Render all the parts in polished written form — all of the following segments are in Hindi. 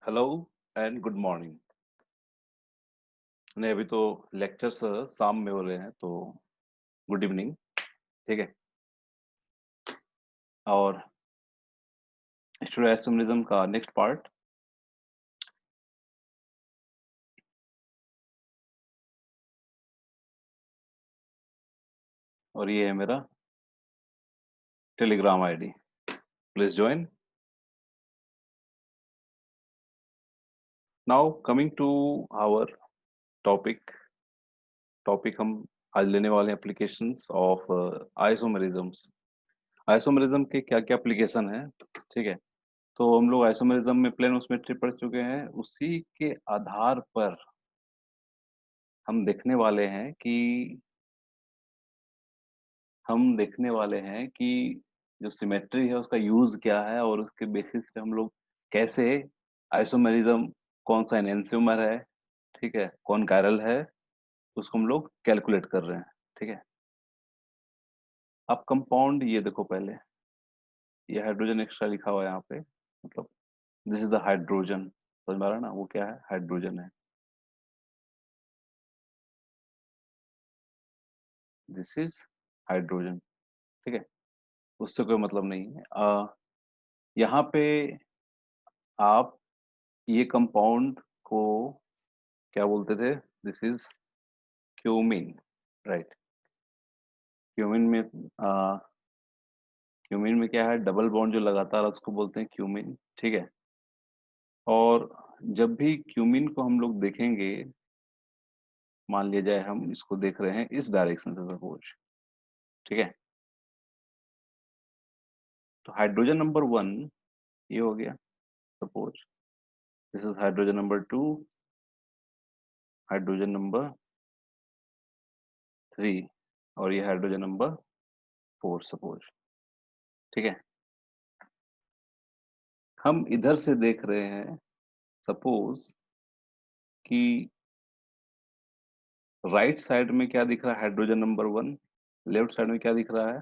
Hello and good morning. नहीं, अभी तो लेक्चर्स शाम में हो रहे हैं, तो गुड इवनिंग। ठीक है। और स्टूडेंटिज्म का नेक्स्ट पार्ट। और ये है मेरा Telegram ID, please join. Now coming to our topic. Topic हम आज लेने वाले हैं एप्लीकेशंस ऑफ आइसोमेरिज्म्स। आइसोमेरिज्म के क्या क्या एप्लीकेशन है? ठीक है। तो हम लोग आइसोमेरिज्म में प्लेन सिमेट्री पढ़ चुके हैं। उसी के आधार पर हम देखने वाले हैं कि जो सिमेट्री है उसका यूज क्या है, और उसके बेसिस पे हम लोग कैसे आइसोमेरिज्म, कौन सा एनेंसियोमर है, ठीक है, कौन कायरल है, उसको हम लोग कैलकुलेट कर रहे हैं। ठीक है। अब कंपाउंड ये देखो, पहले ये हाइड्रोजन एक्स्ट्रा लिखा हुआ है यहाँ पे, मतलब दिस इज द हाइड्रोजन। समझ में आ रहा है ना, वो क्या है? हाइड्रोजन है। This is hydrogen. ठीक है। उससे कोई मतलब नहीं है। यहाँ पे आप ये कंपाउंड को क्या बोलते थे? This is cumene, right. Cumene में क्यूमीन में क्या है? डबल बॉन्ड जो लगातार है, उसको बोलते हैं क्यूमीन। ठीक है। और जब भी क्यूमीन को हम लोग देखेंगे, मान लिया जाए हम इसको देख रहे हैं इस डायरेक्शन से, सपोज। ठीक है। तो हाइड्रोजन नंबर 1 ये हो गया, suppose. This is hydrogen number 2, hydrogen number 3, और ये हाइड्रोजन नंबर 4, सपोज। ठीक है। हम इधर से देख रहे हैं, सपोज कि राइट साइड में क्या दिख रहा है? Hydrogen number 1। लेफ्ट साइड में क्या दिख रहा है?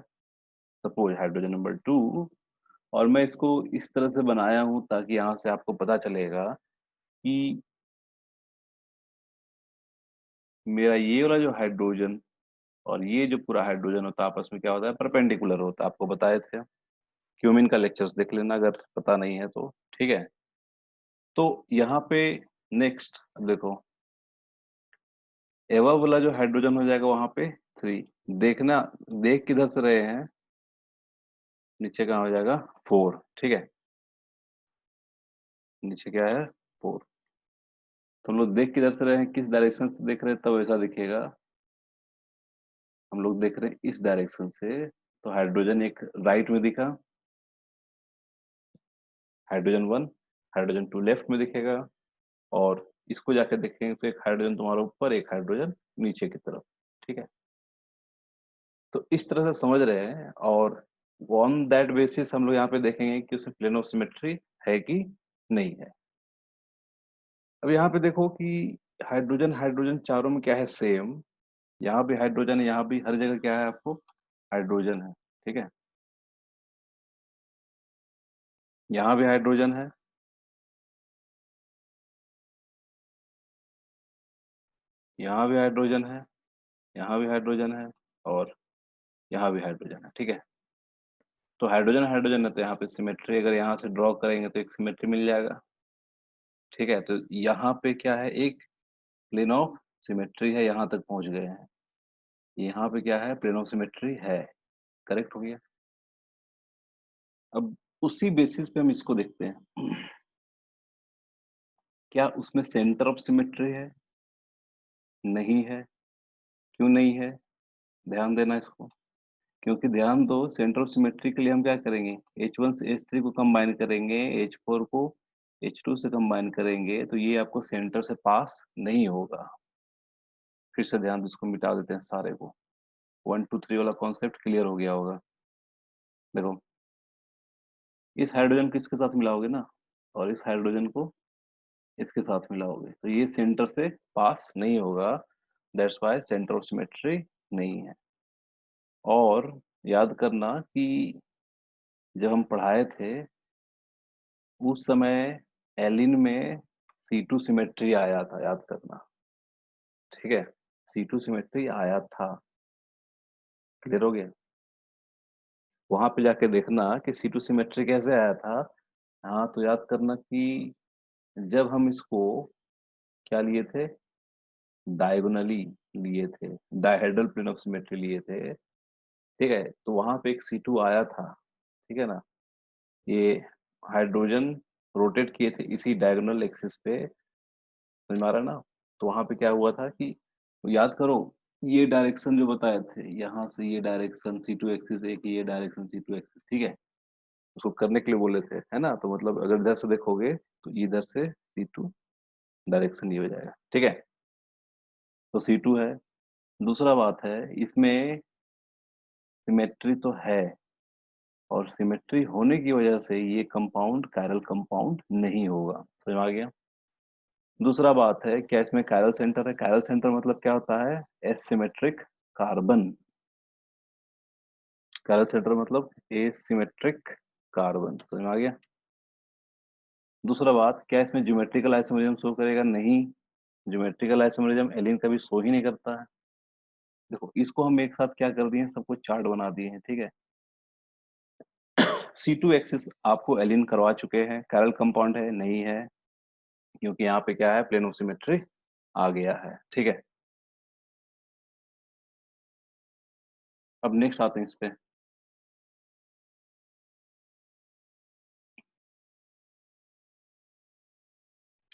Suppose hydrogen number 2। और मैं इसको इस तरह से बनाया हूं ताकि यहाँ से आपको पता चलेगा कि मेरा ये वाला जो हाइड्रोजन और ये जो पूरा हाइड्रोजन होता है, आपस में क्या होता है? परपेंडिकुलर होता है। आपको बताए थे। क्यूमिन का लेक्चर्स देख लेना अगर पता नहीं है तो। ठीक है। तो यहाँ पे नेक्स्ट देखो, एवा वाला जो हाइड्रोजन हो जाएगा वहां पे 3। देखना, देख किधर से रहे हैं? नीचे कहाँ हो जाएगा? 4। ठीक है। नीचे क्या है? 4। तो हम लोग देख किधर से रहे हैं? किस डायरेक्शन से देख रहे हैं? तब ऐसा दिखेगा। हम लोग देख रहे हैं इस डायरेक्शन से, तो हाइड्रोजन एक राइट में दिखा, हाइड्रोजन 1। हाइड्रोजन 2 लेफ्ट में दिखेगा। और इसको जाके देखेंगे तो एक हाइड्रोजन तुम्हारा ऊपर, एक हाइड्रोजन नीचे की तरफ। ठीक है। तो इस तरह से समझ रहे हैं, और ऑन दैट बेसिस हम लोग यहाँ पे देखेंगे कि उसमें प्लेन ऑफ सिमेट्री है कि नहीं है। अब यहाँ पे देखो कि हाइड्रोजन हाइड्रोजन चारों में क्या है? सेम। यहाँ भी हाइड्रोजन है, यहाँ भी, हर जगह क्या है आपको? हाइड्रोजन है। ठीक है। यहाँ भी हाइड्रोजन है, यहाँ भी हाइड्रोजन है, यहाँ भी हाइड्रोजन है, और यहाँ भी हाइड्रोजन है। ठीक है। तो हाइड्रोजन हाइड्रोजन है, तो यहाँ पे सिमेट्री अगर यहाँ से ड्रॉ करेंगे तो एक सिमेट्री मिल जाएगा। ठीक है। तो यहाँ पे क्या है? एक प्लेन ऑफ सिमेट्री है, यहाँ तक पहुंच गए हैं। यहाँ पे क्या है? प्लेन ऑफ सिमेट्री है। करेक्ट हो गया। अब उसी बेसिस पे हम इसको देखते हैं। क्या उसमें सेंटर ऑफ सिमेट्री है? नहीं है। क्यों नहीं है? ध्यान देना इसको। क्योंकि ध्यान दो, सेंटर ऑफ सिमेट्री के लिए हम क्या करेंगे? H1 से H3 को कंबाइन करेंगे, H4 को H2 से कंबाइन करेंगे, तो ये आपको सेंटर से पास नहीं होगा। फिर से ध्यान दो, इसको मिटा देते हैं सारे को। 1 2 3 वाला कॉन्सेप्ट क्लियर हो गया होगा। देखो, इस हाइड्रोजन को इसके साथ मिलाओगे ना, और इस हाइड्रोजन को इसके साथ मिलाओगे, तो ये सेंटर से पास नहीं होगा। That's why centre of symmetry नहीं है। और याद करना कि जब हम पढ़ाए थे उस समय एलिन में C2 सिमेट्री आया था, याद करना। ठीक है, C2 सिमेट्री आया था। क्लियर हो गया? वहां पे जाके देखना कि C2 सिमेट्री कैसे आया था। हाँ, तो याद करना कि जब हम इसको क्या लिए थे, डायगोनली लिए थे, डायहेड्रल प्लेन ऑफ सिमेट्री लिए थे। ठीक है, तो वहां पे एक C2 आया था। ठीक है ना? ये हाइड्रोजन रोटेट किए थे इसी डायगोनल एक्सिस पे। समझ में आ रहा है ना? तो वहां पे क्या हुआ था कि याद करो, ये डायरेक्शन जो बताए थे, यहाँ से ये डायरेक्शन C2 एक्सिस, एक ये डायरेक्शन C2 एक्सिस। ठीक है, उसको करने के लिए बोले थे, है ना? तो मतलब अगर इधर से देखोगे तो इधर से C2 डायरेक्शन ये हो जाएगा। ठीक है, तो C2 है। दूसरा बात है, इसमें सिमेट्री तो है, और सिमेट्री होने की वजह से ये कंपाउंड कायरल कंपाउंड नहीं होगा। समझ में आ गया? दूसरा बात है, क्या इसमें कायरल सेंटर है? कायरल सेंटर मतलब क्या होता है? Asymmetric carbon. कायरल सेंटर मतलब एसिमेट्रिक कार्बन। समझ में आ गया? दूसरा बात, क्या इसमें ज्योमेट्रिकल आइसोमरिज्म शो करेगा? नहीं, ज्योमेट्रिकल आइसोमरिज्म एलिन कभी शो ही नहीं करता है। देखो, इसको हम एक साथ क्या कर दिए हैं, सबको चार्ट बना दिए हैं। ठीक है, C2 एक्सिस आपको एलिन करवा चुके हैं। कायरल कंपाउंड है? नहीं है, क्योंकि यहाँ पे क्या है, प्लेन ऑफ सिमेट्री आ गया है। ठीक है, अब नेक्स्ट आते हैं इस पे।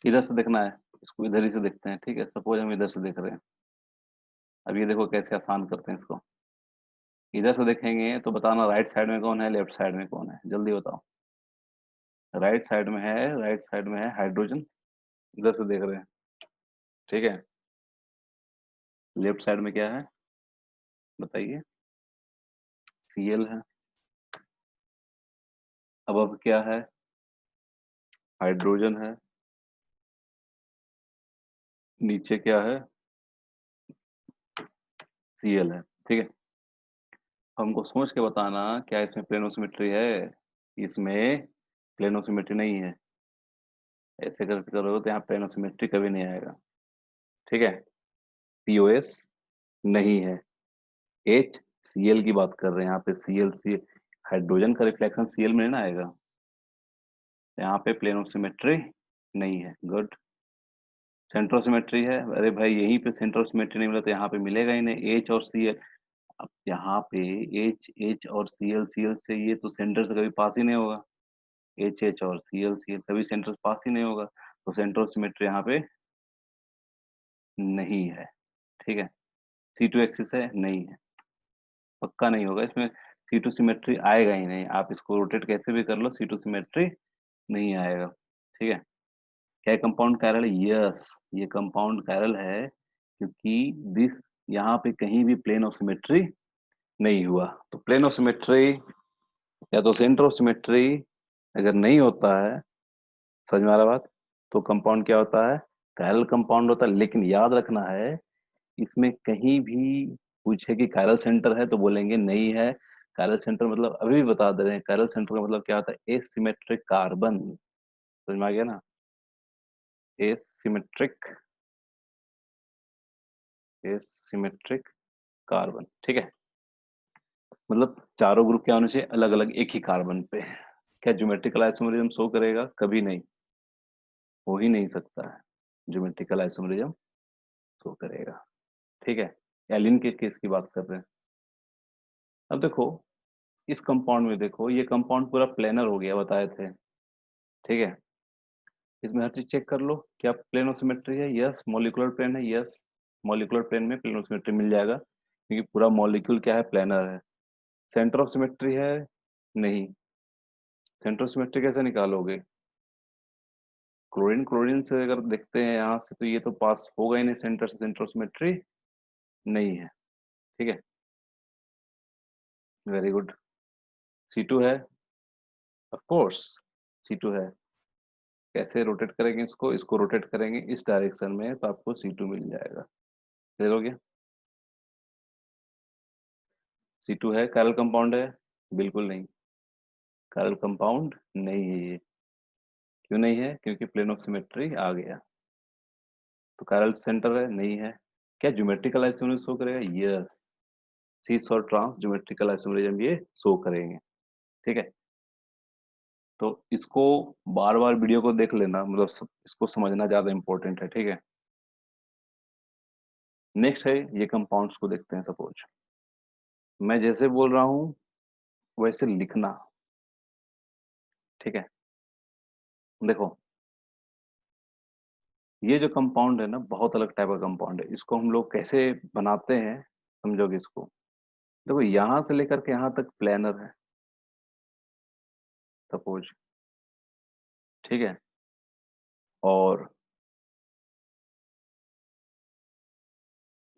इधर से देखना है, इसको इधर ही से देखते हैं। ठीक है, सपोज हम इधर से देख रहे हैं। अब ये देखो कैसे आसान करते हैं इसको। इधर से देखेंगे तो बताना राइट साइड में कौन है, लेफ्ट साइड में कौन है, जल्दी बताओ। राइट साइड में है, राइट साइड में है हाइड्रोजन, इधर से देख रहे हैं। ठीक है, लेफ्ट साइड में क्या है बताइए? Cl है। अब क्या है? हाइड्रोजन है। नीचे क्या है? Cl है। ठीक है, हमको सोच के बताना, क्या इसमें प्लेनोसिमेट्री है? इसमें प्लेनोसिमेट्री नहीं है। ऐसे करके करोगे तो यहाँ प्लेनोसिमेट्री कभी नहीं आएगा। ठीक है, POS नहीं है। HCl की बात कर रहे हैं यहाँ पे। Cl हाइड्रोजन का रिफ्लेक्शन Cl में नहीं ना आएगा। यहाँ पे प्लेनोसिमेट्री नहीं है। गुड। सेंट्रोसिमेट्री है? अरे भाई, यहीं पे सेंट्रोसिमेट्री नहीं मिला तो यहाँ पे मिलेगा ही नहीं। H और Cl, अब यहाँ पे H और Cl से ये तो सेंटर से कभी पास ही नहीं होगा। H और Cl कभी सेंटर से पास ही नहीं होगा, तो सेंट्रोसिमेट्री यहाँ पे नहीं है। ठीक है, C2 एक्सिस है? नहीं है, पक्का नहीं होगा इसमें। C2 सिमेट्री आएगा ही नहीं, आप इसको रोटेट कैसे भी कर लो, C2 सिमेट्री नहीं आएगा। ठीक है, क्या कंपाउंड कायरल है? यस, ये कंपाउंड कायरल है, क्योंकि दिस यहाँ पे कहीं भी प्लेन ऑफ सिमेट्री नहीं हुआ। तो प्लेन ऑफ सिमेट्री या तो सेंटर ऑफ सिमेट्री अगर नहीं होता है, समझ में आ रहा बात, तो कंपाउंड क्या होता है? कायरल कंपाउंड होता है। लेकिन याद रखना है, इसमें कहीं भी पूछे कि कायरल सेंटर है तो बोलेंगे नहीं है। कायरल सेंटर मतलब अभी भी बता दे रहे हैं, कायरल सेंटर का मतलब क्या होता है? Asymmetric carbon. समझ में आ गया ना? Asymmetric, asymmetric carbon. ठीक है, मतलब चारों ग्रुप क्या होने चाहिए? अलग अलग एक ही कार्बन पे। क्या ज्योमेट्रिकल आइसोमरिज्म शो करेगा? कभी नहीं, हो ही नहीं सकता है ज्योमेट्रिकल आइसोमरिज्म शो करेगा। ठीक है, एलिन के केस की बात कर रहे हैं। अब देखो, इस कंपाउंड में देखो, ये कंपाउंड पूरा प्लेनर हो गया, बताए थे। ठीक है, इसमें हर चीज चेक कर लो, क्या प्लेन ऑफ सिमेट्री है? यस। मॉलिक्यूलर प्लेन है? यस। मॉलिक्यूलर प्लेन में प्लेन ऑफ सिमेट्री मिल जाएगा, क्योंकि पूरा मॉलिक्यूल क्या है, प्लेनर है। सेंटर ऑफ सिमेट्री है? नहीं। सेंटर ऑफ सिमेट्री कैसे निकालोगे? क्लोरीन, क्लोरीन से अगर देखते हैं यहाँ से तो ये तो पास होगा ही नहीं सेंटर से, सेंटर ऑफ सिमेट्री नहीं है। ठीक है, वेरी गुड। C2 है? ऑफ कोर्स C2 है। कैसे रोटेट करेंगे इसको? इसको रोटेट करेंगे इस डायरेक्शन में तो आपको C2 मिल जाएगा। क्लियर हो गया? C2 है। कायरल कंपाउंड है? बिल्कुल नहीं, कायरल कंपाउंड नहीं है ये। क्यों नहीं है? क्योंकि प्लेन ऑफ सिमेट्री आ गया। तो कायरल सेंटर है, नहीं है। क्या ज्योमेट्रिकल आइसोमेरिज्म शो करेगा? यस, सीस और ट्रांस ज्योमेट्रिकल आइसोमेरिज्म ये शो करेंगे। ठीक है, तो इसको बार बार वीडियो को देख लेना, मतलब इसको समझना ज्यादा इंपॉर्टेंट है। ठीक है, नेक्स्ट है ये कंपाउंड्स को देखते हैं। सपोज मैं जैसे बोल रहा हूँ वैसे लिखना। ठीक है, देखो ये जो कंपाउंड है ना, बहुत अलग टाइप का कंपाउंड है। इसको हम लोग कैसे बनाते हैं, समझोगे इसको। देखो यहां से लेकर के यहां तक प्लेनर है, सपोज। ठीक है, और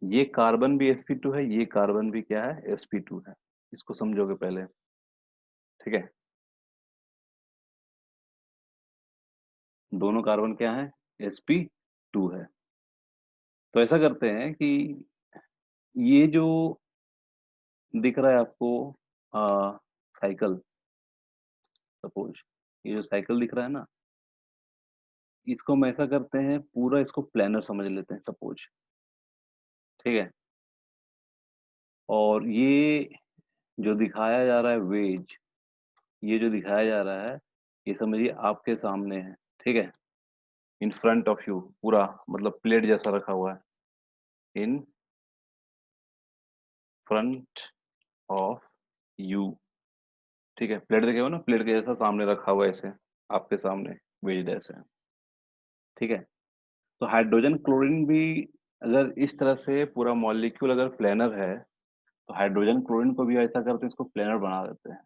ये कार्बन भी sp2 है, ये कार्बन भी क्या है, sp2 है। इसको समझोगे पहले। ठीक है, दोनों कार्बन क्या है, sp2 है। तो ऐसा करते हैं कि ये जो दिख रहा है आपको साइकिल, सपोज ये जो साइकिल दिख रहा है ना, इसको हम ऐसा करते हैं, पूरा इसको प्लानर समझ लेते हैं, सपोज। ठीक है, और ये जो दिखाया जा रहा है वेज, ये जो दिखाया जा रहा है, ये समझिए आपके सामने है। ठीक है, इन फ्रंट ऑफ यू, पूरा मतलब प्लेट जैसा रखा हुआ है, इन फ्रंट ऑफ यू। ठीक है, प्लेट देखे हो ना, प्लेट के जैसा सामने रखा हुआ है ऐसे, आपके सामने वेज ऐसे। ठीक है, तो हाइड्रोजन क्लोरीन भी अगर इस तरह से पूरा मॉलिक्यूल अगर प्लेनर है, तो हाइड्रोजन क्लोरीन को भी ऐसा करते हैं, इसको प्लेनर बना देते हैं।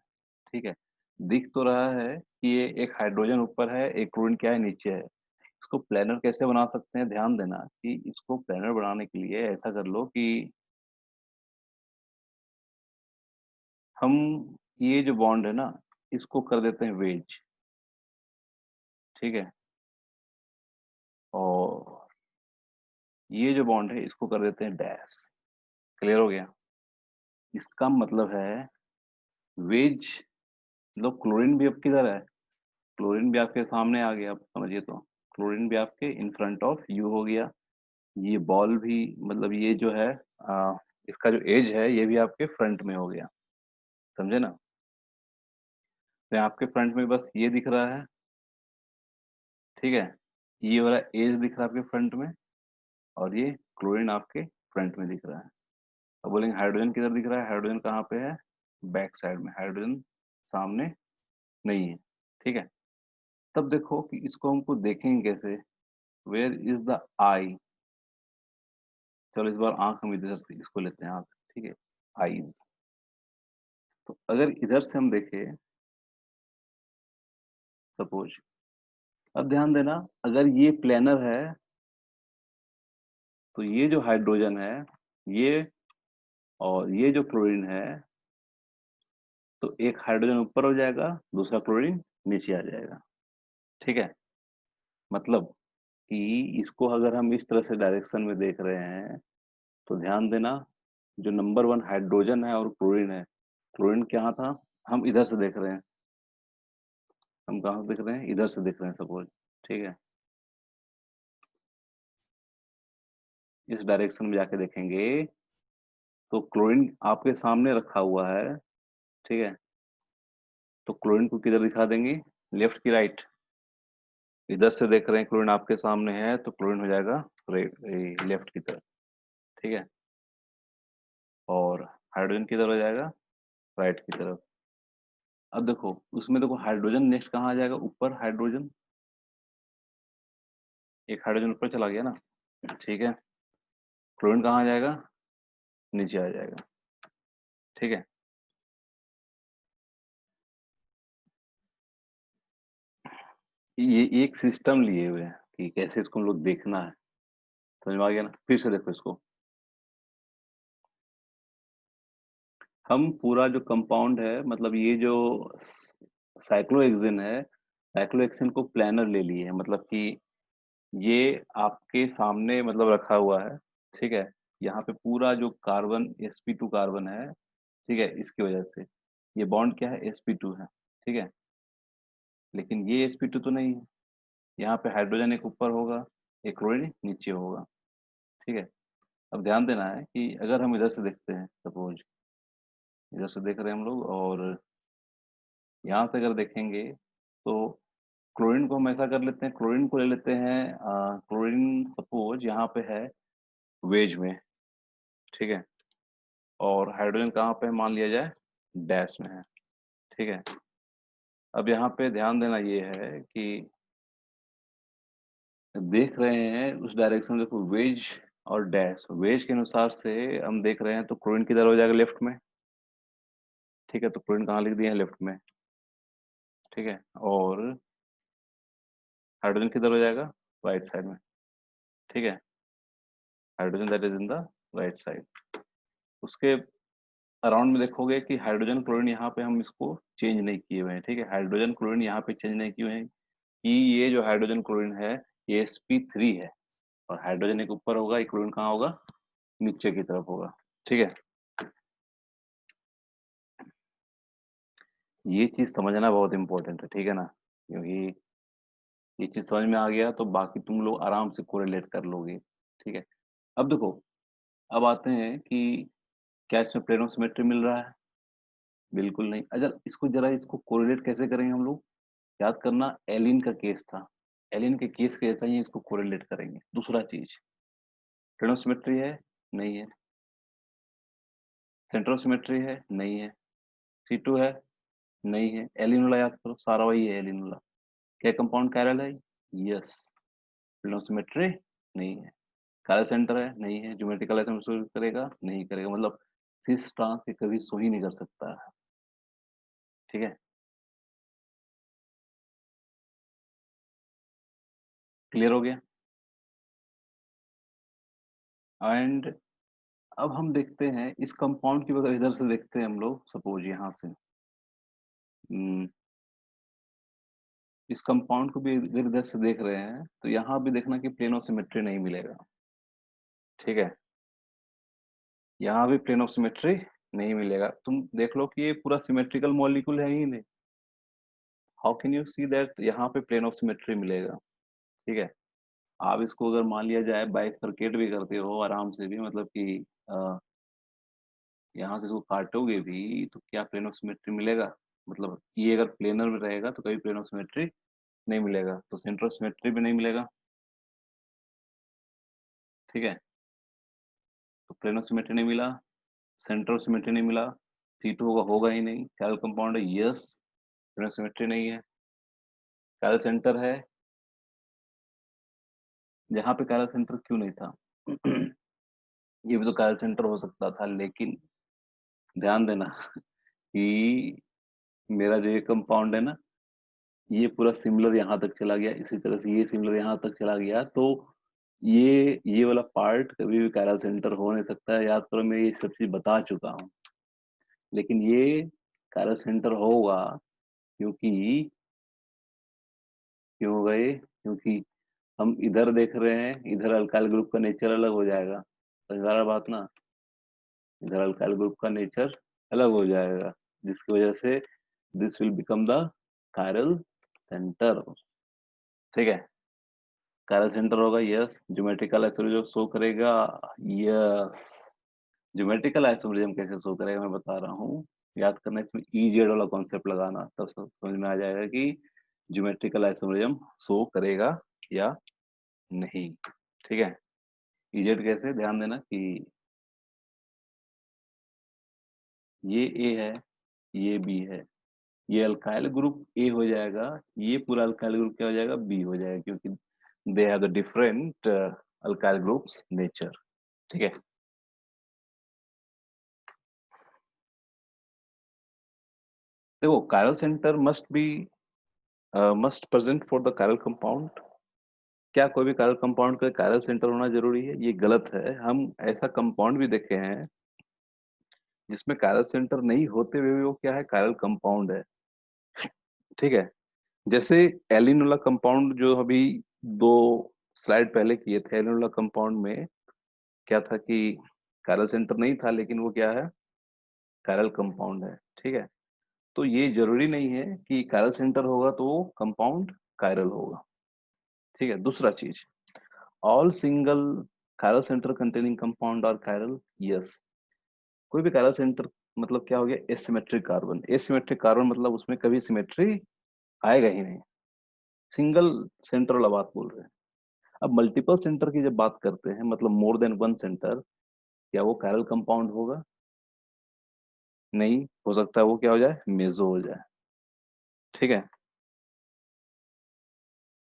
ठीक है, दिख तो रहा है कि ये एक हाइड्रोजन ऊपर है, एक क्लोरीन क्या है, नीचे है। इसको प्लेनर कैसे बना सकते हैं, ध्यान देना कि इसको प्लेनर बनाने के लिए ऐसा कर लो कि हम ये जो बॉन्ड है ना, इसको कर देते हैं वेज। ठीक है, और ये जो बॉन्ड है इसको कर देते हैं डैश। क्लियर हो गया? इसका मतलब है वेज, मतलब क्लोरीन भी अब किधर है, क्लोरीन भी आपके सामने आ गया, आप समझिए। तो क्लोरीन भी आपके इन फ्रंट ऑफ यू हो गया। ये बॉल भी, मतलब ये जो है इसका जो एज है, ये भी आपके फ्रंट में हो गया। समझे ना? तो आपके फ्रंट में बस ये दिख रहा है। ठीक है, ये वाला एज दिख रहा है आपके फ्रंट में, और ये क्लोरीन आपके फ्रंट में दिख रहा है। अब बोलेंगे हाइड्रोजन किधर दिख रहा है, हाइड्रोजन कहाँ पे है, बैक साइड में, हाइड्रोजन सामने नहीं है। ठीक है, तब देखो कि इसको हमको देखेंगे कैसे, वेयर इज द आई। चलो इस बार आंख हम इधर से इसको लेते हैं, आंख। ठीक है, आईज। तो अगर इधर से हम देखें, सपोज, अब ध्यान देना, अगर ये प्लेनर है, तो ये जो हाइड्रोजन है, ये और ये जो क्लोरीन है, तो एक हाइड्रोजन ऊपर हो जाएगा, दूसरा क्लोरीन नीचे आ जाएगा। ठीक है, मतलब कि इसको अगर हम इस तरह से डायरेक्शन में देख रहे हैं, तो ध्यान देना, जो नंबर वन हाइड्रोजन है और क्लोरीन है, क्लोरीन क्या था, हम इधर से देख रहे हैं, हम कहाँ से देख रहे हैं, इधर से देख रहे हैं, सपोज। ठीक है, इस डायरेक्शन में जाके देखेंगे, तो क्लोरीन आपके सामने रखा हुआ है। ठीक है, तो क्लोरीन को किधर दिखा देंगे, लेफ्ट की राइट। इधर से देख रहे हैं, क्लोरीन आपके सामने है, तो क्लोरीन हो जाएगा लेफ्ट की तरफ। ठीक है, और हाइड्रोजन किधर हो जाएगा, राइट की तरफ। अब देखो उसमें, देखो हाइड्रोजन नेक्स्ट कहाँ आ जाएगा, ऊपर हाइड्रोजन, एक हाइड्रोजन ऊपर चला गया ना। ठीक है, क्लोरीन कहाँ आ जाएगा, नीचे आ जाएगा। ठीक है, ये एक सिस्टम लिए हुए हैं कि कैसे इसको हम लोग देखना है। समझ में आ गया ना? फिर से देखो इसको, हम पूरा जो कंपाउंड है, मतलब ये जो साइक्लोहेक्सेन है, साइक्लोहेक्सेन को प्लानर ले लिए है, मतलब कि ये आपके सामने मतलब रखा हुआ है। ठीक है, यहाँ पे पूरा जो कार्बन sp2 कार्बन है, ठीक है, इसकी वजह से ये बॉन्ड क्या है, sp2 है। ठीक है, लेकिन ये sp2 तो नहीं है। यहाँ पे हाइड्रोजन एक ऊपर होगा, एक क्लोरीन नीचे होगा, ठीक है। अब ध्यान देना है कि अगर हम इधर से देखते हैं, सपोज इधर से देख रहे हैं हम लोग, और यहाँ से अगर देखेंगे तो क्लोरीन को हम ऐसा कर लेते हैं, क्लोरीन को ले लेते हैं, क्लोरीन सपोज यहाँ पे है वेज में, ठीक है, और हाइड्रोजन कहाँ पे है मान लिया जाए, डैश में है, ठीक है। अब यहाँ पे ध्यान देना ये है कि देख रहे हैं उस डायरेक्शन, देखो वेज और डैश, वेज के अनुसार से हम देख रहे हैं तो क्लोरीन किधर हो जाएगा, लेफ्ट में, ठीक है, तो क्लोरीन कहाँ लिख दिए हैं, लेफ्ट में, ठीक है, और हाइड्रोजन किधर हो जाएगा, राइट साइड में, ठीक है, hydrogen that is in the right side. उसके अराउंड में देखोगे कि हाइड्रोजन क्लोरीन यहाँ पे हम इसको चेंज नहीं किए हुए हैं, ठीक है, हाइड्रोजन क्लोरीन यहाँ पे चेंज नहीं किए हुए हैं कि ये जो हाइड्रोजन क्लोरीन है ये sp3 है, और हाइड्रोजन एक ऊपर होगा, एक क्लोरीन कहाँ होगा, नीचे की तरफ होगा, ठीक है। ये चीज समझना बहुत इंपॉर्टेंट है, ठीक है ना, क्योंकि ये चीज समझ में आ गया तो बाकी तुम लोग आराम से कोरिलेट कर लोगे, ठीक है। अब देखो, अब आते हैं कि क्या इसमें प्लेन ऑफ सिमेट्री मिल रहा है, बिल्कुल नहीं। अगर इसको जरा इसको कोरिलेट कैसे करेंगे हम लोग, याद करना एलिन का केस था, एलिन के केस के जैसा ही इसको कोरिलेट करेंगे। दूसरा चीज, प्लेन ऑफ सिमेट्री है, नहीं है, सेंटर ऑफ सिमेट्री है, नहीं है, C2 है, नहीं है, एलिनोला याद करो, सारा वही है एलिनोला। क्या कंपाउंड कैरल है, यस, प्लेन ऑफ सिमेट्री नहीं है, काला सेंटर है, नहीं है, ज्योमेट्रिकल आइसोमेट्री करेगा, नहीं करेगा, मतलब सिस ट्रांस ये कभी सो ही नहीं कर सकता है, ठीक है, क्लियर हो गया। एंड अब हम देखते हैं इस कंपाउंड की वजह, इधर से देखते हैं हम लोग, सपोज यहाँ से इस कंपाउंड को भी इधर इधर से देख रहे हैं तो यहाँ भी देखना कि प्लेन ऑफ सिमेट्री नहीं मिलेगा, ठीक है, यहाँ भी प्लेन ऑफ सिमेट्री नहीं मिलेगा। तुम देख लो कि ये पूरा सिमेट्रिकल मॉलिक्यूल है ही नहीं, how can you see that यहाँ पे प्लेन ऑफ सिमेट्री मिलेगा, ठीक है। आप इसको अगर मान लिया जाए बाइफरकेट भी करते हो आराम से भी, मतलब कि यहाँ से इसको काटोगे भी तो क्या प्लेन ऑफ सिमेट्री मिलेगा, मतलब ये अगर प्लेनर में रहेगा तो कभी प्लेन ऑफ सिमेट्री नहीं मिलेगा, तो सेंटर ऑफ सिमेट्री भी नहीं मिलेगा, ठीक है, तो प्लेन ऑफ सिमेट्री नहीं मिला, सेंटर ऑफ सिमेट्री नहीं मिला, C2 होगा, होगा ही नहीं, कैरल कंपाउंड है, यस, प्लेन ऑफ सिमेट्री नहीं है, कैरल सेंटर है, जहाँ पे कैरल सेंटर क्यों नहीं था ये भी तो कैरल सेंटर हो सकता था, लेकिन ध्यान देना कि मेरा जो ये कंपाउंड है ना, ये पूरा सिमिलर यहाँ तक चला गया, इसी तरह से ये सिमिलर यहाँ तक चला गया, तो ये वाला पार्ट कभी भी कैरल सेंटर हो नहीं सकता है, याद करो मैं ये सब चीज बता चुका हूँ। लेकिन ये कैरल सेंटर होगा क्योंकि, क्यों होगा ये, क्योंकि हम इधर देख रहे हैं, इधर अल्काइल ग्रुप का नेचर अलग हो जाएगा, समझ रहा बात ना, इधर अल्काइल ग्रुप का नेचर अलग हो जाएगा, जिसकी वजह से this will become the chiral centre, ठीक है, कायरल सेंटर होगा, यस, ज्योमेट्रिकल आइसोमेरिज्म शो करेगा, यस, ज्योमेट्रिकल आइसोमेरिज्म कैसे शो करेगा मैं बता रहा हूँ, याद करना, इसमें EZ वाला कॉन्सेप्ट लगाना, तब समझ में आ जाएगा कि ज्योमेट्रिकल आइसोमेरिज्म शो करेगा या नहीं, ठीक है। EZ कैसे, ध्यान देना कि ये A है, ये B है, ये अल्काइल ग्रुप A हो जाएगा, ये पूरा अल्काइल ग्रुप क्या हो जाएगा, B हो जाएगा, क्योंकि they have the different alkyl groups nature, ठीक है। देखो chiral centre must present for the chiral compound, क्या कोई भी कायरल कंपाउंड का कायरल सेंटर होना जरूरी है, ये गलत है। हम ऐसा कंपाउंड भी देखे हैं जिसमें कायरल सेंटर नहीं होते हुए भी वो क्या है, कायरल कंपाउंड है, ठीक है। जैसे एलिनोला कंपाउंड जो अभी दो स्लाइड पहले किए थे, एलिनोला कंपाउंड में क्या था कि कायरल सेंटर नहीं था, लेकिन वो क्या है, कायरल कंपाउंड है, ठीक है। तो ये जरूरी नहीं है कि कायरल सेंटर होगा तो वो कंपाउंड कायरल होगा, ठीक है। दूसरा चीज, all single chiral centre containing compound और कायरल, यस। कोई भी कायरल सेंटर मतलब क्या हो गया, एसिमेट्रिक कार्बन। एसिमेट्रिक कार्बन मतलब उसमें कभी सिमेट्री आएगा ही नहीं, सिंगल सेंटर वाला बात बोल रहे हैं। अब मल्टीपल सेंटर की जब बात करते हैं, मतलब मोर देन वन सेंटर, क्या वो कायरल कंपाउंड होगा? नहीं हो सकता, वो क्या हो जाए, मेसो हो जाए। ठीक है,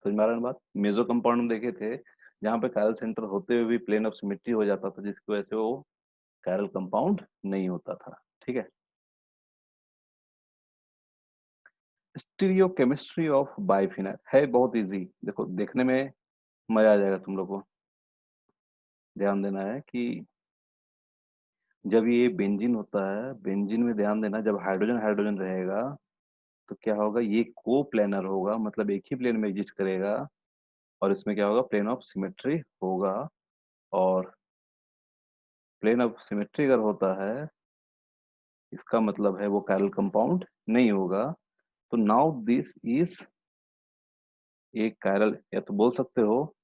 समझ में आ रहा है बात? मेसो कंपाउंड हम देखे थे जहाँ पे कायरल सेंटर होते हुए भी प्लेन ऑफ सिमेट्री हो जाता था, जिसकी वजह से वो कायरल कंपाउंड नहीं होता था। ठीक है। स्टीरियोकेमिस्ट्री ऑफ बाइफिनाइल है बहुत इजी, देखो देखने में मजा आ जाएगा तुम लोग को। ध्यान देना है कि जब ये बेंजीन होता है, बेंजीन में ध्यान देना, जब हाइड्रोजन हाइड्रोजन रहेगा तो क्या होगा, ये को प्लेनर होगा, मतलब एक ही प्लेन में एग्जिस्ट करेगा, और इसमें क्या होगा, प्लेन ऑफ सिमेट्री होगा। और प्लेन ऑफ सिमेट्री अगर होता है, इसका मतलब है वो कायरल कंपाउंड नहीं होगा। तो नाउ दिस इज एक कायरल, या तो बोल सकते हो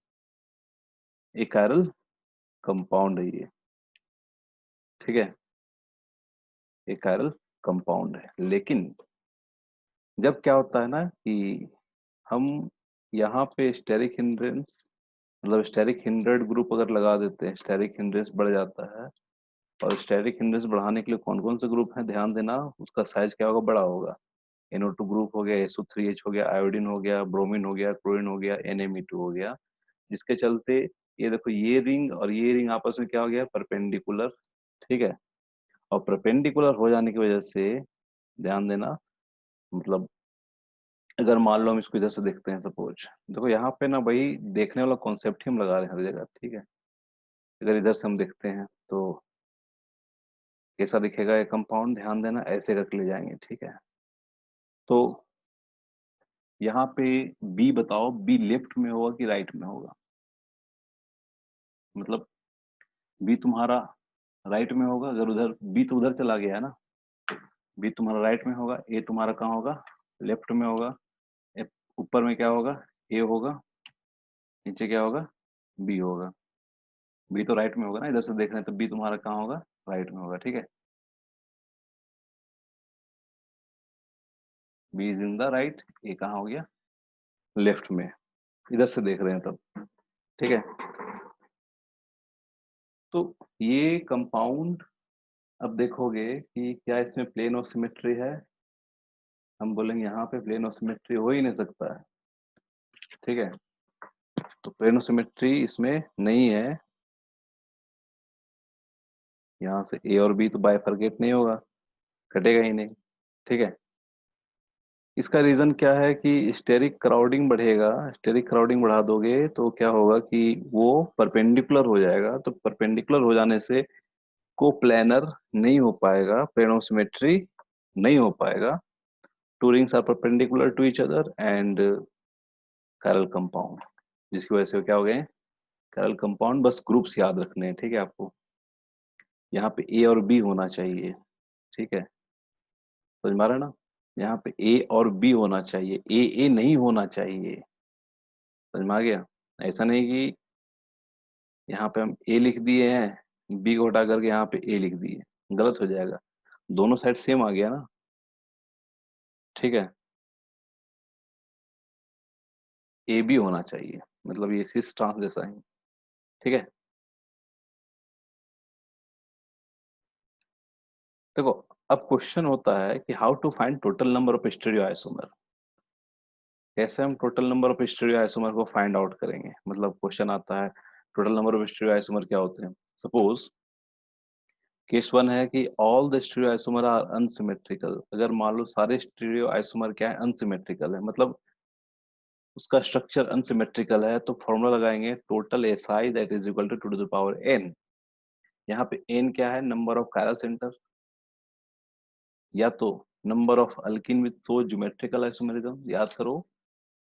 एक कायरल कंपाउंड है ये। ठीक है, एक कायरल कंपाउंड है। लेकिन जब क्या होता है ना कि हम यहाँ पे स्टेरिक हिंड्रेंस, मतलब स्टेरिक हिंड्रेड ग्रुप अगर लगा देते हैं, स्टेरिक हिंड्रेंस बढ़ जाता है। और स्टेरिक हिंड्रेंस बढ़ाने के लिए कौन कौन से ग्रुप हैं, ध्यान देना, उसका साइज क्या होगा, बड़ा होगा। NO2 ग्रुप हो गया, SO3H हो गया, आयोडीन हो गया, ब्रोमीन हो गया, क्लोरीन हो गया, NMe2 हो गया। जिसके चलते ये देखो, ये रिंग और ये रिंग आपस में क्या हो गया, परपेंडिकुलर। ठीक है, और परपेंडिकुलर हो जाने की वजह से ध्यान देना, मतलब अगर मान लो हम इसको इधर से देखते हैं, सपोज देखो यहाँ पे ना भाई, देखने वाला कॉन्सेप्ट ही हम लगा रहे हैं हर जगह। ठीक है, अगर इधर से हम देखते हैं तो कैसा दिखेगा ये कंपाउंड, ध्यान देना, ऐसे करके ले जाएंगे। ठीक है, तो यहाँ पे बी बताओ, बी लेफ्ट में होगा कि राइट में होगा? मतलब बी तुम्हारा राइट में होगा, अगर उधर बी तो उधर चला गया है ना, बी तुम्हारा राइट में होगा, ए तुम्हारा कहाँ होगा, लेफ्ट में होगा। ऊपर में क्या होगा, ए होगा, नीचे क्या होगा, बी होगा। बी तो राइट में होगा ना, इधर से देख रहे हैं तो बी तुम्हारा कहाँ होगा, राइट में होगा। ठीक है, B is in the right, A कहाँ हो गया, लेफ्ट में, इधर से देख रहे हैं तब। ठीक है, तो ये कंपाउंड, अब देखोगे कि क्या इसमें प्लेन ऑफ सिमेट्री है, हम बोलेंगे यहाँ पे प्लेन ऑफ सिमेट्री हो ही नहीं सकता है। ठीक है, तो प्लेन ऑफ सिमेट्री इसमें नहीं है। यहाँ से ए और बी तो बाइफरकेट नहीं होगा, कटेगा ही नहीं। ठीक है, इसका रीजन क्या है कि स्टेरिक क्राउडिंग बढ़ेगा, स्टेरिक क्राउडिंग बढ़ा दोगे तो क्या होगा कि वो परपेंडिकुलर हो जाएगा, तो परपेंडिकुलर हो जाने से कोप्लैनर नहीं हो पाएगा, प्लेन ऑफ सिमेट्री नहीं हो पाएगा। Two rings are perpendicular to each other and chiral compound, जिसकी वजह से क्या हो गए, कायरल कंपाउंड। बस ग्रुप्स याद रखने हैं। ठीक है, आपको यहाँ पे ए और बी होना चाहिए। ठीक है, समझ में आ रहा है ना, यहाँ पे ए और बी होना चाहिए, ए ए नहीं होना चाहिए। समझ में आ गया? ऐसा नहीं कि यहाँ पे हम ए लिख दिए हैं, बी को हटा करके यहाँ पे ए लिख दिए, गलत हो जाएगा। दोनों साइड सेम आ गया ना। ठीक है, ए बी होना चाहिए, मतलब ये सिस ट्रांस जैसा ही। ठीक है, देखो अब क्वेश्चन होता है कि how to find total number of stereo isomer. कैसे हम total number of stereo isomer को फाइंड आउट करेंगे, मतलब क्वेश्चन आता है total number of stereo isomer क्या होते हैं। सपोज केस वन है कि all the stereo isomer are unsymmetrical. अगर मान लो सारे स्टीरियो आइसोमर क्या है, अनसिमेट्रिकल है, मतलब उसका स्ट्रक्चर अनसिमेट्रिकल है, तो फॉर्मूला लगाएंगे total SI that is equal to the power N. यहाँ पे एन क्या है, नंबर ऑफ कायरल सेंटर, या तो number of alkene with so geometrical isomerism. याद करो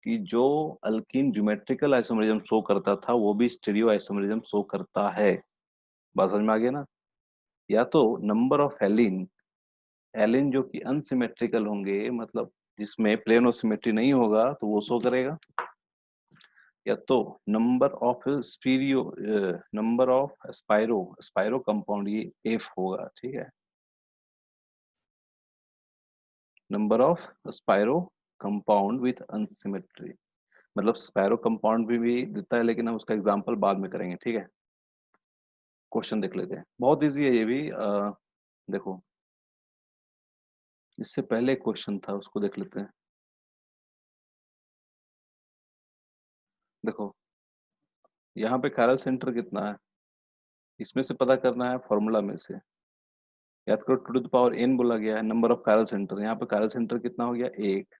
कि जो अल्किन ज्योमेट्रिकल आइसोमेरिज्म शो करता था, वो भी स्टीरियो आइसोमेरिज्म शो करता है। बात समझ में आ गया ना? या तो नंबर ऑफ एलिन, एलिन जो कि अनसिमेट्रिकल होंगे, मतलब जिसमें प्लेन ऑफ सिमेट्री नहीं होगा, तो वो शो करेगा। या तो number of spiro number of spiro compound, ये एफ होगा, ठीक है। Number of spiro compound with unsymmetry, मतलब स्पाइरो कंपाउंड भी देता है, लेकिन हम उसका एग्जांपल बाद में करेंगे, ठीक है। क्वेश्चन देख लेते हैं, बहुत इजी है ये भी। देखो, इससे पहले क्वेश्चन था, उसको देख लेते हैं। देखो, यहाँ पे कैरल सेंटर कितना है, इसमें से पता करना है, फॉर्मूला में से। याद करो, two to the power N बोला गया है, नंबर ऑफ कैरल सेंटर, यहाँ पे कैरल सेंटर कितना हो गया, एक।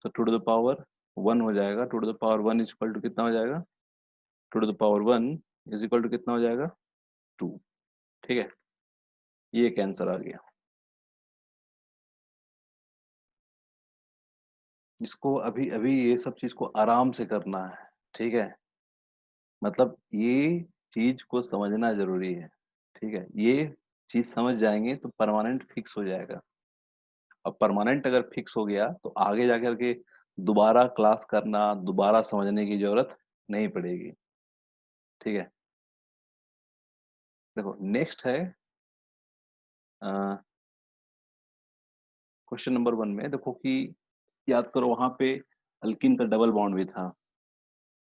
तो two to the power one हो जाएगा, two to the power one is equal to कितना हो जाएगा, two to the power one is equal to कितना हो जाएगा, टू, ठीक है। ये एक आंसर आ गया। इसको अभी अभी ये सब चीज को आराम से करना है, ठीक है। मतलब ये चीज को समझना जरूरी है, ठीक है। ये चीज समझ जाएंगे तो परमानेंट फिक्स हो जाएगा। अब परमानेंट अगर फिक्स हो गया तो आगे जाकर के दोबारा क्लास करना, दोबारा समझने की जरूरत नहीं पड़ेगी, ठीक है। देखो, नेक्स्ट है क्वेश्चन नंबर वन में। देखो कि याद करो, वहां पे अल्किन का डबल बॉन्ड भी था,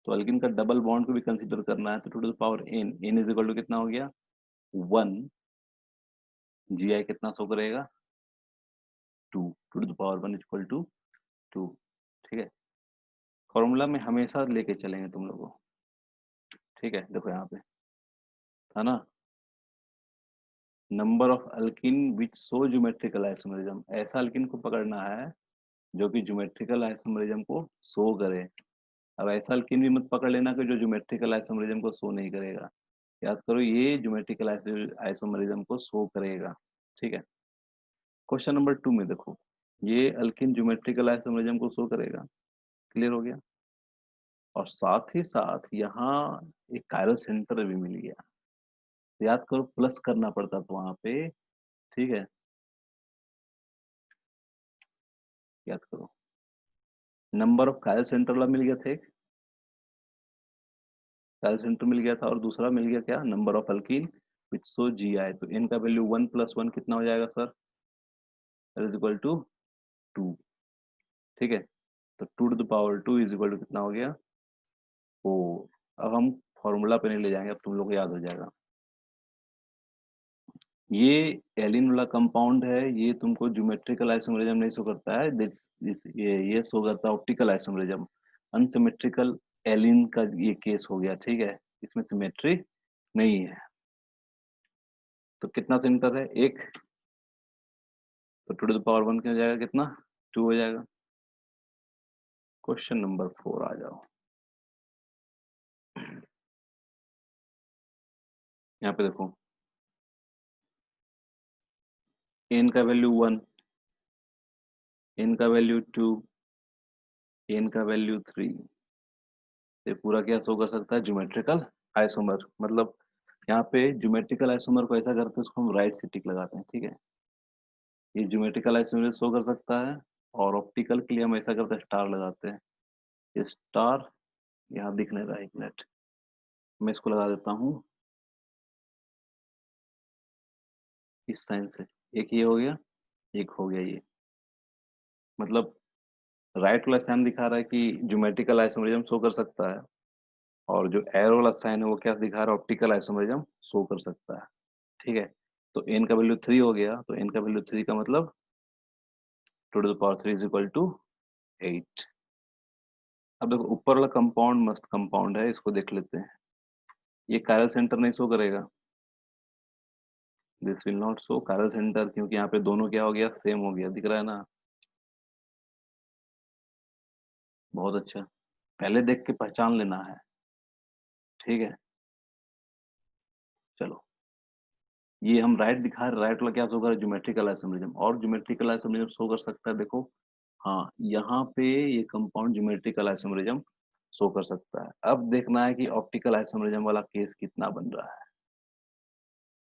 तो अल्किन का डबल बॉन्ड को भी कंसीडर करना है। तो two to the power N, N is equal to कितना हो गया, वन। जी आई कितना शो करेगा, two. Two to the power one is equal to two, ठीक है। फॉर्मूला में हमेशा लेके चलेंगे तुम लोगों को, ठीक है। देखो यहाँ पे था ना, number of alkene which so geometrical isomerism, ऐसा अल्किन को पकड़ना है जो कि ज्योमेट्रिकल आइसोमेरिज्म को शो करे। अब ऐसा अल्किन भी मत पकड़ लेना कि जो ज्योमेट्रिकल आइसोमेरिज्म को शो नहीं करेगा। याद करो, ये ज्योमेट्रिकल आइसोमेरिज्म को शो करेगा, ठीक है। क्वेश्चन नंबर टू में देखो, ये अल्किन ज्योमेट्रिकल आइसोमेरिज्म को शो करेगा, क्लियर हो गया। और साथ ही साथ यहाँ एक कायरल सेंटर भी मिल गया। याद करो, प्लस करना पड़ता था वहां पे, ठीक है। याद करो, नंबर ऑफ कायरल सेंटर वाला मिल गया था एक, कायरल सेंटर मिल गया था, और दूसरा मिल गया क्या, नंबर ऑफ अल्कीन विच सो जी आई। तो एन का वैल्यू वन प्लस वन कितना हो जाएगा sir, is equal to two, ठीक है। तो two to the power two is equal to कितना हो गया, फोर। अब हम फॉर्मूला पे नहीं ले जाएंगे, अब तुम लोग को याद हो जाएगा। ये एलिन वाला कंपाउंड है, ये तुमको ज्योमेट्रिकल आइसोमेरिज्म नहीं शो करता है, दिस ये शो करता है ऑप्टिकल आइसोमेरिज्म। अनसिमेट्रिकल एलिन का ये केस हो गया, ठीक है। इसमें सिमेट्री नहीं है। तो कितना सेंटर है, एक। तो two to the power one क्या हो जाएगा, कितना, टू हो जाएगा। क्वेश्चन नंबर फोर आ जाओ। यहाँ पे देखो, एन का वैल्यू वन, एन का वैल्यू टू, एन का वैल्यू थ्री। ये पूरा क्या शो कर सकता है, ज्योमेट्रिकल आइसोमर। मतलब यहाँ पे ज्योमेट्रिकल आइसोमर को ऐसा करते हैं, उसको हम राइट से टिक लगाते हैं, ठीक है। ये ज्योमेट्रिकल आइसोमर शो कर सकता है। और ऑप्टिकल के लिए हम ऐसा करते हैं, स्टार लगाते हैं। ये स्टार यहाँ दिख नहीं रहा है, एक मिनट, मैं इसको लगा देता हूँ इस साइन से। एक ये हो गया, एक हो गया ये। मतलब राइट वाला साइन दिखा रहा है कि ज्योमेट्रिकल आइसोमरिज्म शो कर सकता है, और जो एरो वाला साइन है वो क्या दिखा रहा है, ऑप्टिकल आइसोमरिज्म शो कर सकता है, ठीक है। तो एन का वैल्यू थ्री हो गया, तो एन का वैल्यू थ्री का मतलब two to the power three is equal to eight. अब देखो, ऊपर वाला कंपाउंड मस्त कंपाउंड है, इसको देख लेते हैं। ये कायरल सेंटर नहीं शो करेगा, this will not show chiral centre, क्योंकि यहाँ पे दोनों क्या हो गया, सेम हो गया, दिख रहा है ना। बहुत अच्छा, पहले देख के पहचान लेना है, ठीक है। चलो, ये हम राइट दिखा रहे, राइट वाला क्या शो कर रहा है, ज्योमेट्रिकल आइसोमेरिज्म। और ज्योमेट्रिकल आइसोमेरिज्म शो कर सकता है, देखो, हाँ, यहाँ पे ये कंपाउंड ज्योमेट्रिकल आइसोमेरिज्म शो कर सकता है। अब देखना है कि ऑप्टिकल आइसोमेरिज्म वाला केस कितना बन रहा है,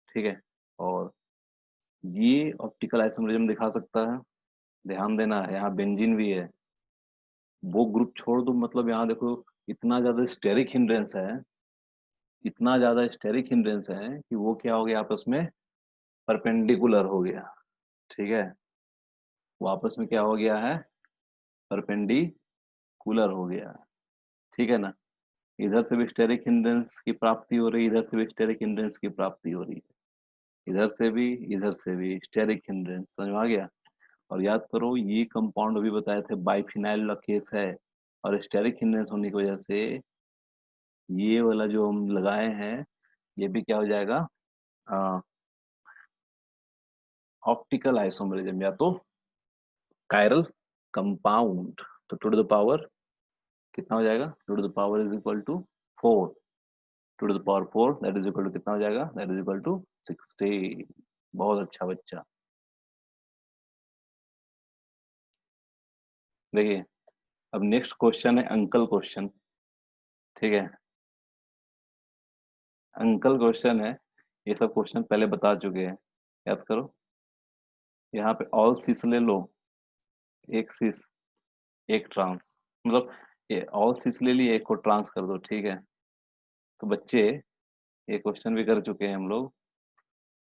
ठीक है। और ये ऑप्टिकल आइसोमेरिज्म दिखा सकता है, ध्यान देना है, यहाँ बेंजीन भी है। वो ग्रुप छोड़ दो, मतलब यहाँ देखो, इतना ज्यादा स्टेरिक हिंड्रेंस है, इतना ज्यादा स्टेरिक हिंड्रेंस है कि वो क्या हो गया आपस में परपेंडिकुलर हो गया। ठीक है, वो आपस में क्या हो गया है, परपेंडिकुलर हो गया। ठीक है ना, इधर से भी स्टेरिक हिंड्रेंस की प्राप्ति हो रही है, इधर से भी स्टेरिक हिंड्रेंस की प्राप्ति हो रही है, इधर से भी इधर से भी स्टेरिक हिंड्रेंस। समझ में आ गया। और याद करो ये कंपाउंड अभी बताए थे बाइफिनाइल वाला केस है, और स्टेरिक हिंड्रेंस होने की वजह से ये वाला जो हम लगाए हैं ये भी क्या हो जाएगा, ऑप्टिकल आइसोमरिज्म या तो कायरल कंपाउंड। तो टू द पावर कितना हो जाएगा, two the power is equal to 4, two the power 4 that is equal to कितना हो जाएगा, दैट इज इक्वल टू 60। बहुत अच्छा बच्चा। देखिए अब नेक्स्ट क्वेश्चन है अंकल क्वेश्चन। ठीक है, अंकल क्वेश्चन है, ये सब क्वेश्चन पहले बता चुके हैं, याद करो। यहाँ पे ऑल सीस ले लो, एक सीस एक ट्रांस, मतलब ये ऑल सीस ले लिए, एक को ट्रांस कर दो। ठीक है, तो बच्चे ये क्वेश्चन भी कर चुके हैं हम लोग।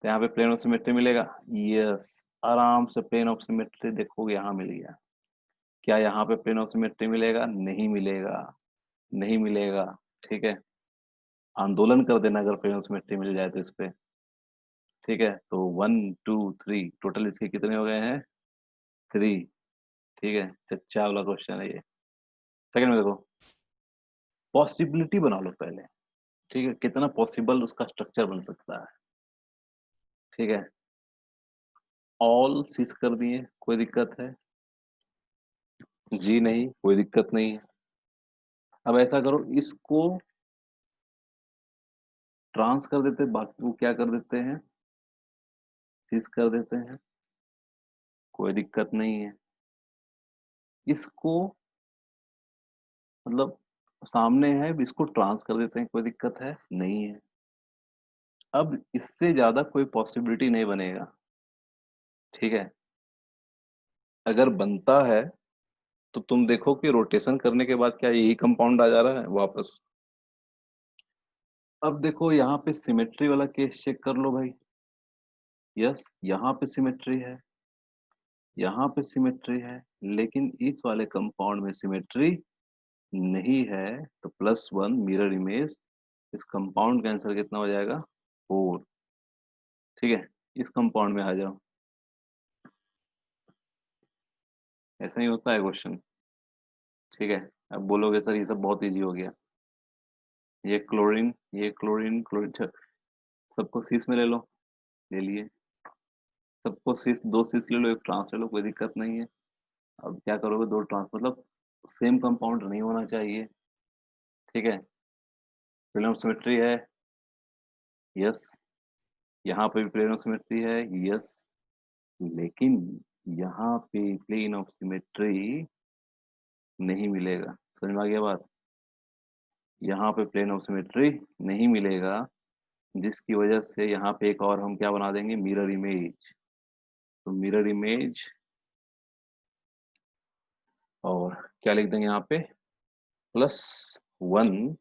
तो यहाँ पे प्लेन ऑफ सिमेट्री मिलेगा, यस, आराम से प्लेन ऑफ सिमेट्री देखोगे यहाँ मिल गया। क्या यहाँ पे प्लेन ऑफ सिमेट्री मिलेगा, नहीं मिलेगा, नहीं मिलेगा। ठीक है, आंदोलन कर देना अगर प्लेन ऑफ सिमेट्री मिल जाए तो इस पे। ठीक है, तो 1 2 3 टोटल इसके कितने हो गए हैं, 3। ठीक है, चच्चा वाला क्वेश्चन है ये। सेकंड में देखो, पॉसिबिलिटी बना लो पहले। ठीक है, कितना पॉसिबल उसका स्ट्रक्चर बन सकता है। ठीक है, ऑल सीज कर दिए, कोई दिक्कत है, जी नहीं, कोई दिक्कत नहीं है। अब ऐसा करो, इसको ट्रांस कर देते, बाकी को क्या कर देते हैं, सीज कर देते हैं, कोई दिक्कत नहीं है। इसको मतलब सामने है, इसको ट्रांस कर देते हैं, कोई दिक्कत है नहीं है। अब इससे ज्यादा कोई पॉसिबिलिटी नहीं बनेगा। ठीक है, अगर बनता है तो तुम देखो कि रोटेशन करने के बाद क्या यही कंपाउंड आ जा रहा है वापस। अब देखो यहाँ पे सिमेट्री वाला केस चेक कर लो भाई। यस, यहाँ पे सिमेट्री है, यहाँ पे सिमेट्री है, लेकिन इस वाले कंपाउंड में सिमेट्री नहीं है। तो +1 मिरर इमेज, इस कंपाउंड का आंसर कितना हो जाएगा, 4। ठीक है, इस कंपाउंड में आ जाओ, ऐसा ही होता है क्वेश्चन। ठीक है, अब बोलोगे सर ये सब बहुत इजी हो गया, ये क्लोरीन, ये क्लोरीन, क्लोरीन सबको सीस में ले लो, ले लिए। सबको सीस, दो सीस ले लो, एक ट्रांस ले लो, कोई दिक्कत नहीं है। अब क्या करोगे, दो ट्रांस मतलब सेम कंपाउंड नहीं होना चाहिए। ठीक है, प्लेन ऑफ सिमेट्री है, यस, यहाँ पे भी प्लेन ऑफ सिमेट्री है, यस, लेकिन यहाँ पे प्लेन ऑफ सिमेट्री नहीं मिलेगा। समझ में आ गया बात, यहाँ पे प्लेन ऑफ सिमेट्री नहीं मिलेगा, जिसकी वजह से यहाँ पे एक और हम क्या बना देंगे, मिरर इमेज। तो मिरर इमेज, और क्या लिख देंगे यहाँ पे, +1,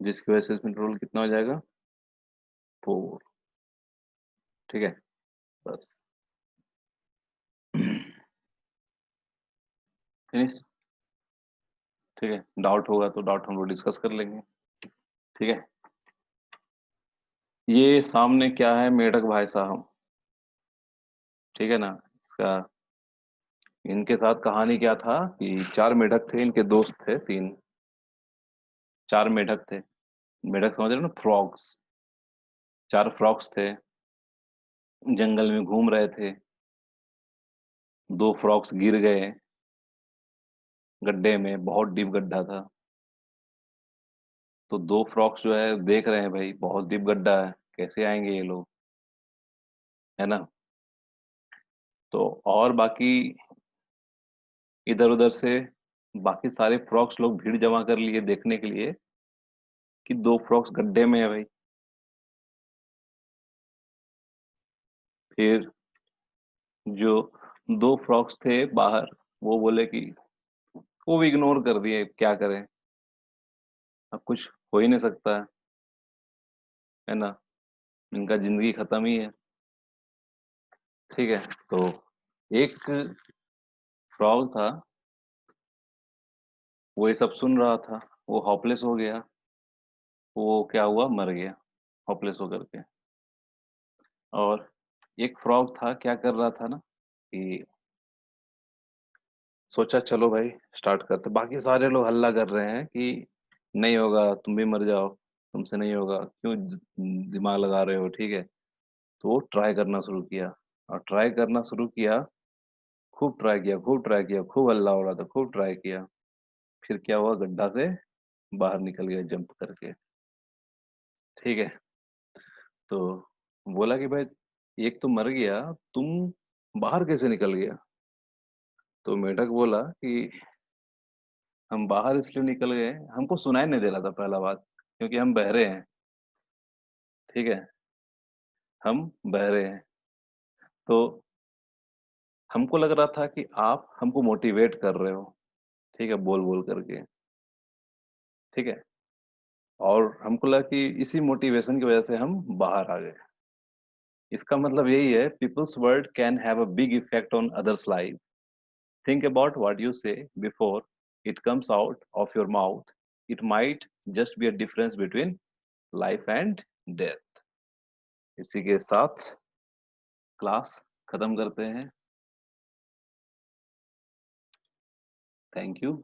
जिसकी वजह से इसमें टोटल कितना हो जाएगा, 4। ठीक है, बस फिनिश। ठीक है, डाउट होगा तो डाउट हम लोग डिस्कस कर लेंगे। ठीक है, ये सामने क्या है, मेढक भाई साहब। ठीक है ना, इसका, इनके साथ कहानी क्या था कि चार मेढक थे, इनके दोस्त थे तीन, चार मेढक थे। मेढक समझ रहे हो ना, फ्रॉग्स। चार फ्रॉग्स थे, जंगल में घूम रहे थे, दो फ्रॉग्स गिर गए गड्ढे में, बहुत डीप गड्ढा था। तो दो फ्रॉग्स जो है देख रहे हैं भाई बहुत डीप गड्ढा है, कैसे आएंगे ये लोग, है ना। तो और बाकी इधर उधर से बाकी सारे फ्रॉग्स लोग भीड़ जमा कर लिए देखने के लिए कि दो फ्रॉग्स गड्ढे में है भाई। फिर जो दो फ्रॉग्स थे बाहर, वो बोले कि, वो भी इग्नोर कर दिए, क्या करें, अब कुछ हो ही नहीं सकता है ना? इनका ज़िंदगी खत्म ही है, ठीक है? तो एक फ्रॉग था, वो ये सब सुन रहा था, वो होपलेस हो गया, वो क्या हुआ मर गया, होपलेस होकर के। और एक फ्रॉग था, क्या कर रहा था ना कि सोचा चलो भाई स्टार्ट करते, बाकी सारे लोग हल्ला कर रहे हैं कि नहीं होगा, तुम भी मर जाओ, तुमसे नहीं होगा, क्यों दिमाग लगा रहे हो, ठीक है? तो वो ट्राई करना शुरू किया, और ट्राई करना शुरू किया, खूब ट्राई किया, खूब ट्राई किया, खूब हल्ला हो रहा था, खूब ट्राई किया। फिर क्या हुआ, गड्ढा से बाहर निकल गया जंप करके, ठीक है? तो बोला कि भाई एक तो मर गया, तुम बाहर कैसे निकल गया? तो मेंढक बोला कि हम बाहर इसलिए निकल गए, हमको सुनाई नहीं दे रहा था पहला बात, क्योंकि हम बहरे हैं, ठीक है? हम बहरे हैं, तो हमको लग रहा था कि आप हमको मोटिवेट कर रहे हो, ठीक है? बोल-बोल करके, ठीक है? और हमको लगा कि इसी मोटिवेशन की वजह से हम बाहर आ गए। इसका मतलब यही है, people's word can have a big effect on others life. Think about what you say before it comes out of your mouth. It might just be a difference between life and death. इसी के साथ क्लास खत्म करते हैं। Thank you.